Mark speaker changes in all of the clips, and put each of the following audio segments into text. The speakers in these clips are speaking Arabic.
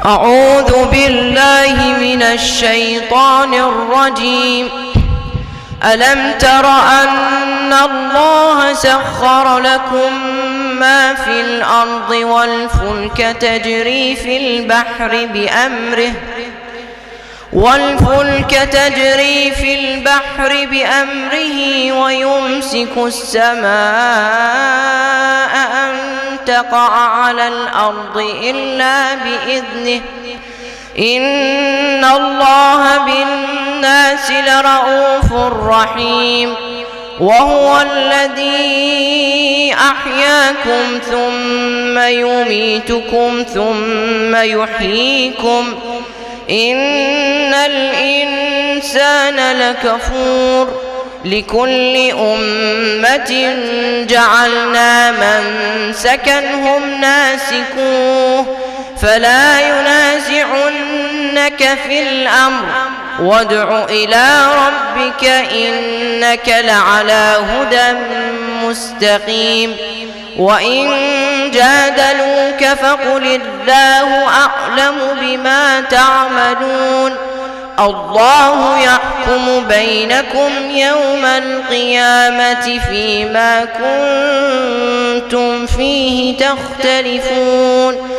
Speaker 1: أعوذ بالله من الشيطان الرجيم. ألم تر أن الله سخر لكم ما في الأرض والفلك تجري في البحر بأمره ويمسك السماء أن تقع على الأرض إلا بإذنه إن الله بالناس لرءوف رحيم. وهو الذي أحياكم ثم يميتكم ثم يحييكم إن الإنسان لكفور. لكل أمة جعلنا منسكا هم ناسكوه فلا ينازعنك في الأمر وادع إلى ربك إنك لعلى هدى مستقيم. وإن جادلوك فقل الله أعلم بما تعملون الله يحكم بينكم يوم القيامة فيما كنتم فيه تختلفون.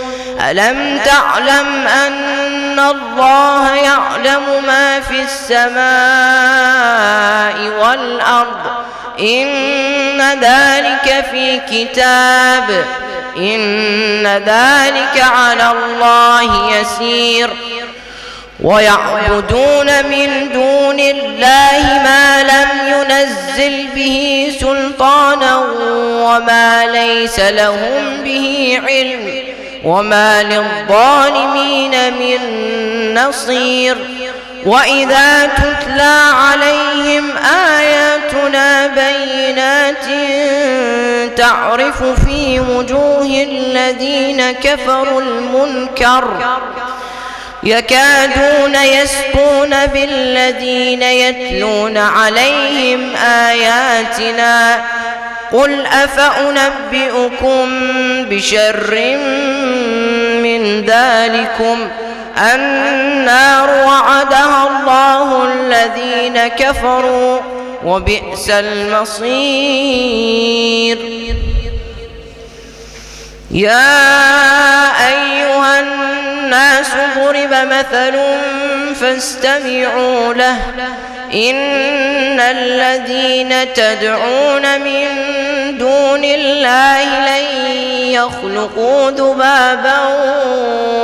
Speaker 1: ألم تعلم أن الله يعلم ما في السماء والأرض إن ذلك في كتاب إن ذلك على الله يسير. ويعبدون من دون الله ما لم ينزل به سلطانا وما ليس لهم به علم وما للظالمين من نصير. وإذا تتلى عليهم آياتنا بينات تعرف في وجوه الذين كفروا المنكر يكادون يسطون بالذين يتلون عليهم آياتنا قل أفأنبئكم بشر من ذلكم النار وعدها الله الذين كفروا وبئس المصير. يا أيها الناس ضرب مثل فاستمعوا له إن الذين تدعون من دون الله لن يخلقوا ذبابا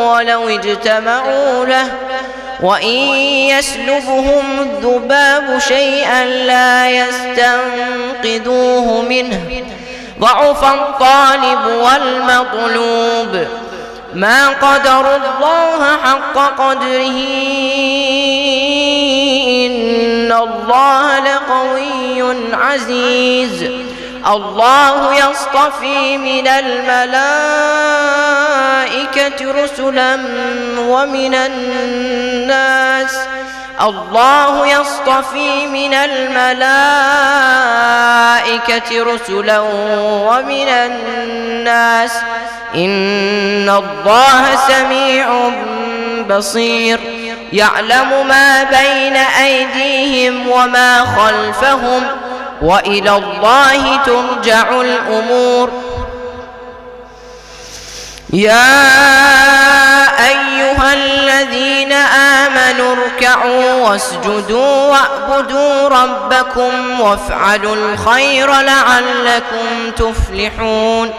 Speaker 1: ولو اجتمعوا له وإن يسلبهم الذباب شيئا لا يستنقذوه منه ضعف الطالب والمطلوب. ما قدروا الله حق قدره إن الله لقوي عزيز. الله يصطفي من الملائكة رسلا ومن الناس الله يصطفي من الملائكة رسلا ومن الناس إن الله سميع بصير. يعلم ما بين أيديهم وما خلفهم وإلى الله ترجع الأمور. يا أيها الذين آمنوا اركعوا واسجدوا واعبدوا ربكم وافعلوا الخير لعلكم تفلحون.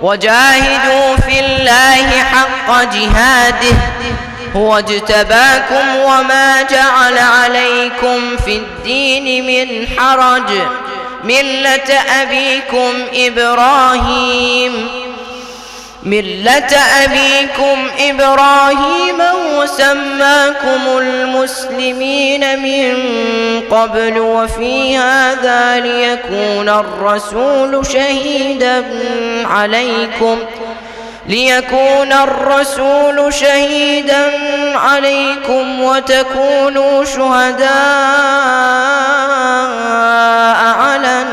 Speaker 1: وجاهدوا في الله حق جهاده هو اجتباكم وما جعل عليكم في الدين من حرج ملة أبيكم إبراهيم وسماكم المسلمين من قبل وفي هذا ليكون الرسول شهيدا عليكم وتكونوا شهداء على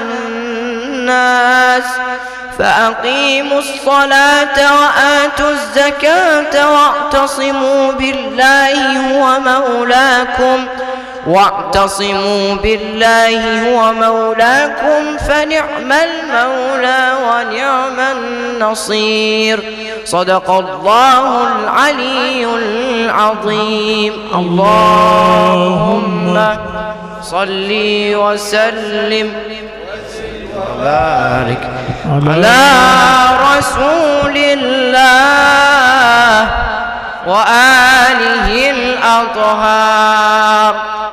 Speaker 1: الناس فأقيموا الصلاة وآتوا الزكاة واعتصموا بالله هو مولاكم فنعم المولى ونعم النصير. صدق الله العلي العظيم. اللهم صل وسلم وبارك على رسول الله وآله الأطهار.